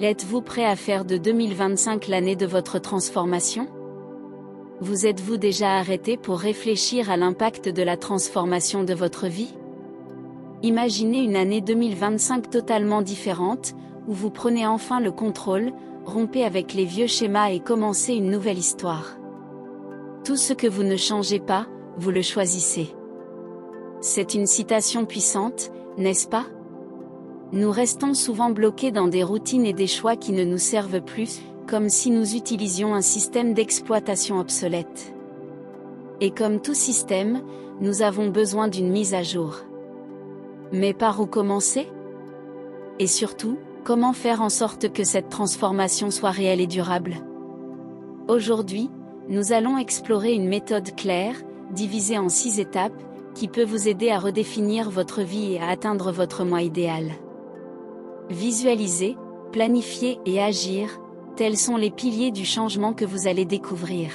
Êtes-vous prêt à faire de 2025 l'année de votre transformation? Vous êtes-vous déjà arrêté pour réfléchir à l'impact de la transformation de votre vie? Imaginez une année 2025 totalement différente, où vous prenez enfin le contrôle, rompez avec les vieux schémas et commencez une nouvelle histoire. Tout ce que vous ne changez pas, vous le choisissez. C'est une citation puissante, n'est-ce pas? Nous restons souvent bloqués dans des routines et des choix qui ne nous servent plus, comme si nous utilisions un système d'exploitation obsolète. Et comme tout système, nous avons besoin d'une mise à jour. Mais par où commencer? Et surtout, comment faire en sorte que cette transformation soit réelle et durable? Aujourd'hui, nous allons explorer une méthode claire, divisée en 6 étapes, qui peut vous aider à redéfinir votre vie et à atteindre votre moi idéal. Visualiser, planifier et agir, tels sont les piliers du changement que vous allez découvrir.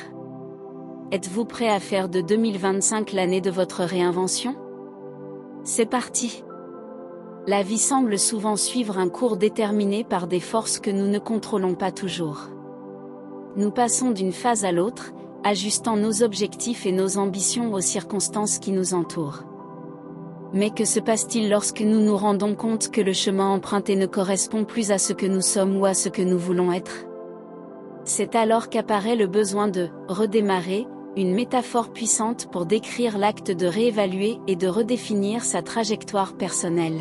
Êtes-vous prêt à faire de 2025 l'année de votre réinvention? C'est parti! La vie semble souvent suivre un cours déterminé par des forces que nous ne contrôlons pas toujours. Nous passons d'une phase à l'autre, ajustant nos objectifs et nos ambitions aux circonstances qui nous entourent. Mais que se passe-t-il lorsque nous nous rendons compte que le chemin emprunté ne correspond plus à ce que nous sommes ou à ce que nous voulons être? C'est alors qu'apparaît le besoin de « redémarrer », une métaphore puissante pour décrire l'acte de réévaluer et de redéfinir sa trajectoire personnelle.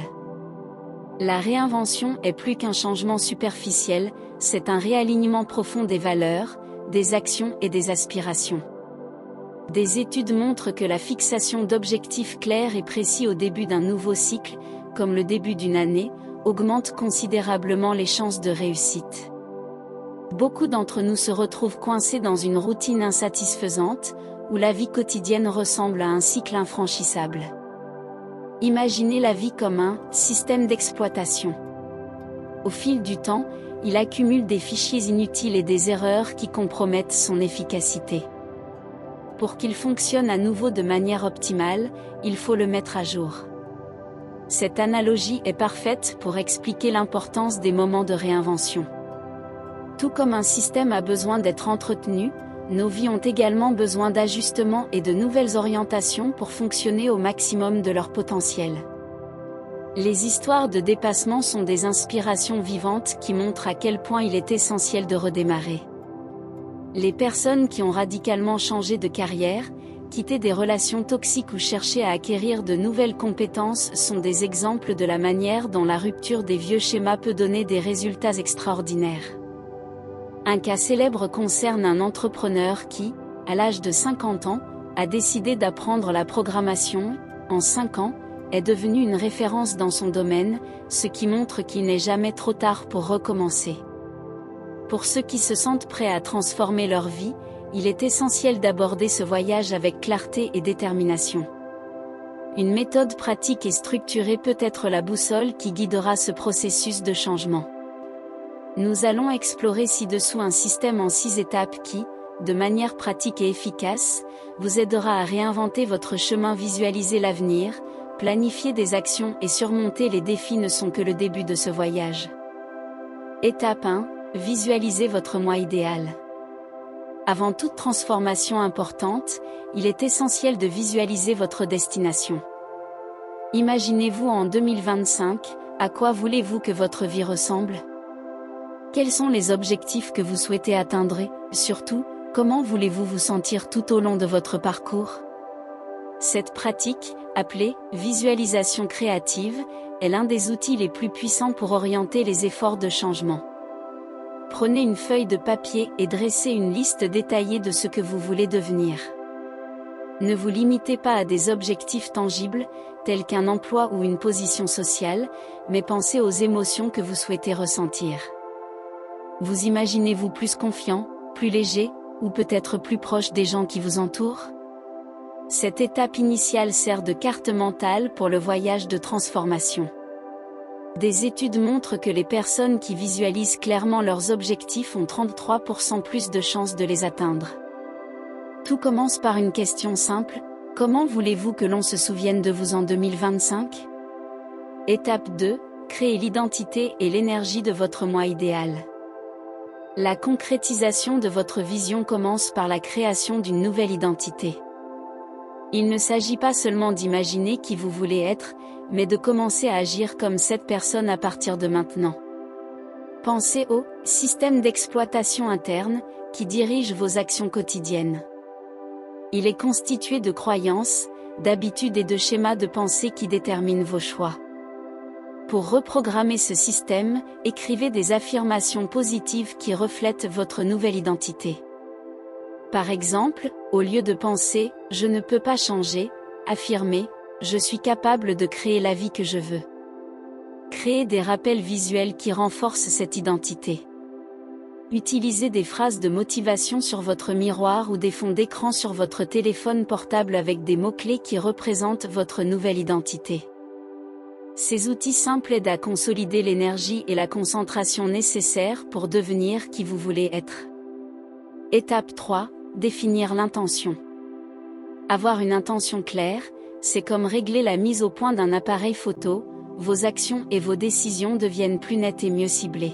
La réinvention est plus qu'un changement superficiel, c'est un réalignement profond des valeurs, des actions et des aspirations. Des études montrent que la fixation d'objectifs clairs et précis au début d'un nouveau cycle, comme le début d'une année, augmente considérablement les chances de réussite. Beaucoup d'entre nous se retrouvent coincés dans une routine insatisfaisante, où la vie quotidienne ressemble à un cycle infranchissable. Imaginez la vie comme un système d'exploitation. Au fil du temps, il accumule des fichiers inutiles et des erreurs qui compromettent son efficacité. Pour qu'il fonctionne à nouveau de manière optimale, il faut le mettre à jour. Cette analogie est parfaite pour expliquer l'importance des moments de réinvention. Tout comme un système a besoin d'être entretenu, nos vies ont également besoin d'ajustements et de nouvelles orientations pour fonctionner au maximum de leur potentiel. Les histoires de dépassement sont des inspirations vivantes qui montrent à quel point il est essentiel de redémarrer. Les personnes qui ont radicalement changé de carrière, quitté des relations toxiques ou cherché à acquérir de nouvelles compétences sont des exemples de la manière dont la rupture des vieux schémas peut donner des résultats extraordinaires. Un cas célèbre concerne un entrepreneur qui, à l'âge de 50 ans, a décidé d'apprendre la programmation. En 5 ans, est devenu une référence dans son domaine, ce qui montre qu'il n'est jamais trop tard pour recommencer. Pour ceux qui se sentent prêts à transformer leur vie, il est essentiel d'aborder ce voyage avec clarté et détermination. Une méthode pratique et structurée peut être la boussole qui guidera ce processus de changement. Nous allons explorer ci-dessous un système en 6 étapes qui, de manière pratique et efficace, vous aidera à réinventer votre chemin, visualiser l'avenir, planifier des actions et surmonter les défis ne sont que le début de ce voyage. Étape 1. Visualisez votre moi idéal. Avant toute transformation importante, il est essentiel de visualiser votre destination. Imaginez-vous en 2025, à quoi voulez-vous que votre vie ressemble? Quels sont les objectifs que vous souhaitez atteindre et, surtout, comment voulez-vous vous sentir tout au long de votre parcours? Cette pratique, appelée « visualisation créative », est l'un des outils les plus puissants pour orienter les efforts de changement. Prenez une feuille de papier et dressez une liste détaillée de ce que vous voulez devenir. Ne vous limitez pas à des objectifs tangibles, tels qu'un emploi ou une position sociale, mais pensez aux émotions que vous souhaitez ressentir. Vous imaginez-vous plus confiant, plus léger, ou peut-être plus proche des gens qui vous entourent? Cette étape initiale sert de carte mentale pour le voyage de transformation. Des études montrent que les personnes qui visualisent clairement leurs objectifs ont 33% plus de chances de les atteindre. Tout commence par une question simple, comment voulez-vous que l'on se souvienne de vous en 2025? Étape 2, créez l'identité et l'énergie de votre moi idéal. La concrétisation de votre vision commence par la création d'une nouvelle identité. Il ne s'agit pas seulement d'imaginer qui vous voulez être, mais de commencer à agir comme cette personne à partir de maintenant. Pensez au système d'exploitation interne qui dirige vos actions quotidiennes. Il est constitué de croyances, d'habitudes et de schémas de pensée qui déterminent vos choix. Pour reprogrammer ce système, écrivez des affirmations positives qui reflètent votre nouvelle identité. Par exemple, au lieu de penser « je ne peux pas changer », affirmez « je suis capable de créer la vie que je veux ». Créez des rappels visuels qui renforcent cette identité. Utilisez des phrases de motivation sur votre miroir ou des fonds d'écran sur votre téléphone portable avec des mots-clés qui représentent votre nouvelle identité. Ces outils simples aident à consolider l'énergie et la concentration nécessaires pour devenir qui vous voulez être. Étape 3. Définir l'intention. Avoir une intention claire, c'est comme régler la mise au point d'un appareil photo, vos actions et vos décisions deviennent plus nettes et mieux ciblées.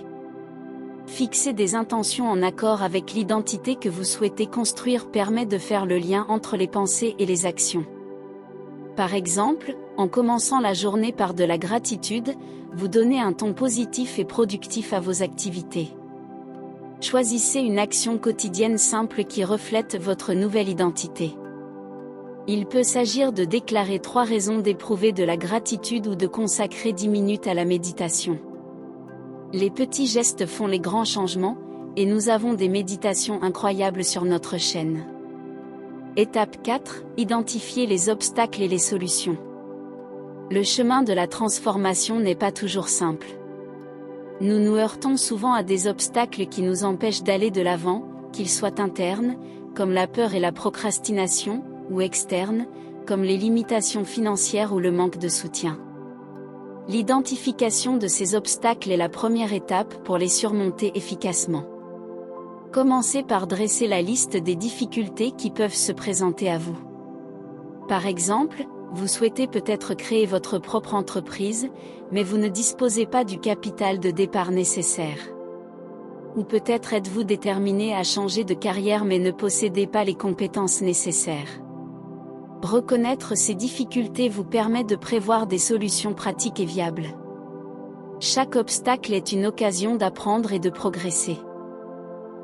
Fixer des intentions en accord avec l'identité que vous souhaitez construire permet de faire le lien entre les pensées et les actions. Par exemple, en commençant la journée par de la gratitude, vous donnez un ton positif et productif à vos activités. Choisissez une action quotidienne simple qui reflète votre nouvelle identité. Il peut s'agir de déclarer 3 raisons d'éprouver de la gratitude ou de consacrer 10 minutes à la méditation. Les petits gestes font les grands changements, et nous avons des méditations incroyables sur notre chaîne. Étape 4. Identifier les obstacles et les solutions. Le chemin de la transformation n'est pas toujours simple. Nous nous heurtons souvent à des obstacles qui nous empêchent d'aller de l'avant, qu'ils soient internes, comme la peur et la procrastination, ou externes, comme les limitations financières ou le manque de soutien. L'identification de ces obstacles est la première étape pour les surmonter efficacement. Commencez par dresser la liste des difficultés qui peuvent se présenter à vous. Par exemple, vous souhaitez peut-être créer votre propre entreprise, mais vous ne disposez pas du capital de départ nécessaire. Ou peut-être êtes-vous déterminé à changer de carrière mais ne possédez pas les compétences nécessaires. Reconnaître ces difficultés vous permet de prévoir des solutions pratiques et viables. Chaque obstacle est une occasion d'apprendre et de progresser.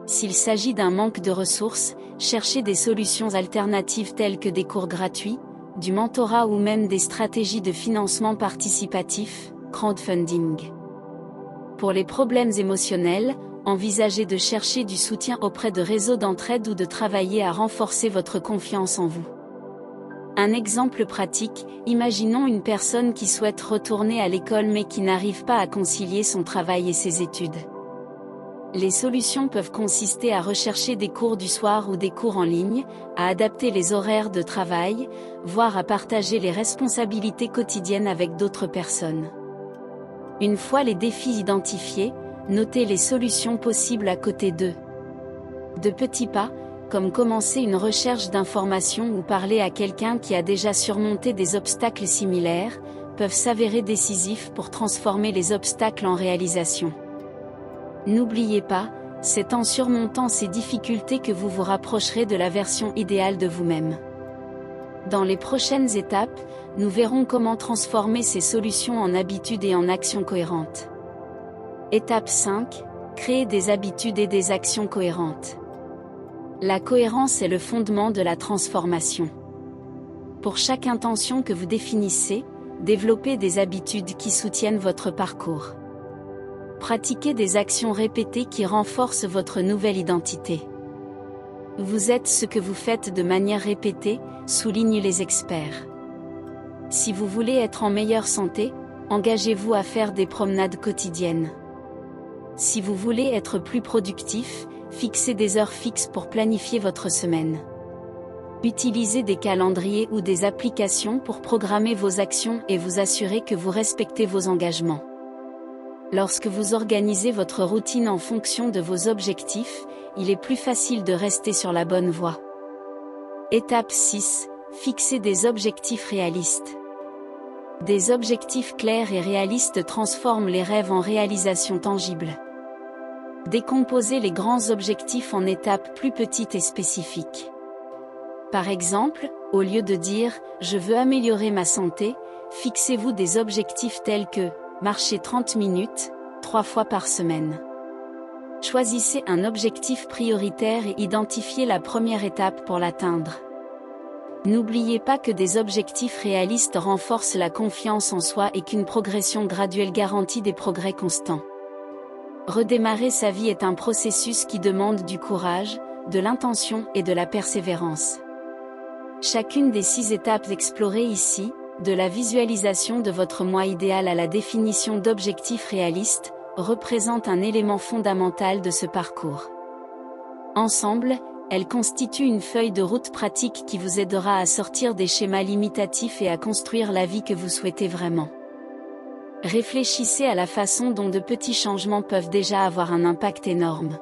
S'il s'agit d'un manque de ressources, cherchez des solutions alternatives telles que des cours gratuits, du mentorat ou même des stratégies de financement participatif, crowdfunding. Pour les problèmes émotionnels, envisagez de chercher du soutien auprès de réseaux d'entraide ou de travailler à renforcer votre confiance en vous. Un exemple pratique, imaginons une personne qui souhaite retourner à l'école mais qui n'arrive pas à concilier son travail et ses études. Les solutions peuvent consister à rechercher des cours du soir ou des cours en ligne, à adapter les horaires de travail, voire à partager les responsabilités quotidiennes avec d'autres personnes. Une fois les défis identifiés, notez les solutions possibles à côté d'eux. De petits pas, comme commencer une recherche d'informations ou parler à quelqu'un qui a déjà surmonté des obstacles similaires, peuvent s'avérer décisifs pour transformer les obstacles en réalisation. N'oubliez pas, c'est en surmontant ces difficultés que vous vous rapprocherez de la version idéale de vous-même. Dans les prochaines étapes, nous verrons comment transformer ces solutions en habitudes et en actions cohérentes. Étape 5. Créer des habitudes et des actions cohérentes. La cohérence est le fondement de la transformation. Pour chaque intention que vous définissez, développez des habitudes qui soutiennent votre parcours. Pratiquez des actions répétées qui renforcent votre nouvelle identité. Vous êtes ce que vous faites de manière répétée, soulignent les experts. Si vous voulez être en meilleure santé, engagez-vous à faire des promenades quotidiennes. Si vous voulez être plus productif, fixez des heures fixes pour planifier votre semaine. Utilisez des calendriers ou des applications pour programmer vos actions et vous assurer que vous respectez vos engagements. Lorsque vous organisez votre routine en fonction de vos objectifs, il est plus facile de rester sur la bonne voie. Étape 6. Fixez des objectifs réalistes. Des objectifs clairs et réalistes transforment les rêves en réalisations tangibles. Décomposez les grands objectifs en étapes plus petites et spécifiques. Par exemple, au lieu de dire « je veux améliorer ma santé », fixez-vous des objectifs tels que « marcher 30 minutes, 3 fois par semaine ». Choisissez un objectif prioritaire et identifiez la première étape pour l'atteindre. N'oubliez pas que des objectifs réalistes renforcent la confiance en soi et qu'une progression graduelle garantit des progrès constants. Redémarrer sa vie est un processus qui demande du courage, de l'intention et de la persévérance. Chacune des 6 étapes explorées ici, de la visualisation de votre moi idéal à la définition d'objectifs réalistes, représente un élément fondamental de ce parcours. Ensemble, elles constituent une feuille de route pratique qui vous aidera à sortir des schémas limitatifs et à construire la vie que vous souhaitez vraiment. Réfléchissez à la façon dont de petits changements peuvent déjà avoir un impact énorme.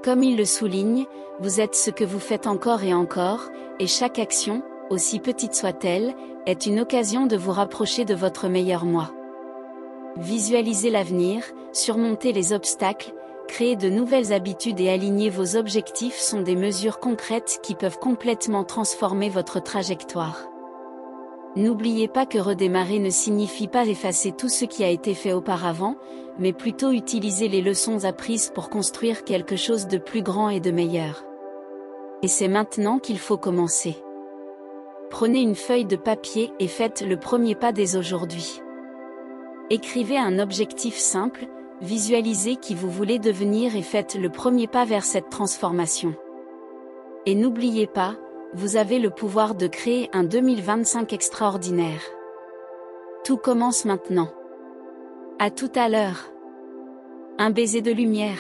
Comme il le souligne, vous êtes ce que vous faites encore et encore, et chaque action, aussi petite soit-elle, est une occasion de vous rapprocher de votre meilleur moi. Visualisez l'avenir, surmonter les obstacles, créer de nouvelles habitudes et aligner vos objectifs sont des mesures concrètes qui peuvent complètement transformer votre trajectoire. N'oubliez pas que redémarrer ne signifie pas effacer tout ce qui a été fait auparavant, mais plutôt utiliser les leçons apprises pour construire quelque chose de plus grand et de meilleur. Et c'est maintenant qu'il faut commencer. Prenez une feuille de papier et faites le premier pas dès aujourd'hui. Écrivez un objectif simple, visualisez qui vous voulez devenir et faites le premier pas vers cette transformation. Et n'oubliez pas, vous avez le pouvoir de créer un 2025 extraordinaire. Tout commence maintenant. À tout à l'heure. Un baiser de lumière.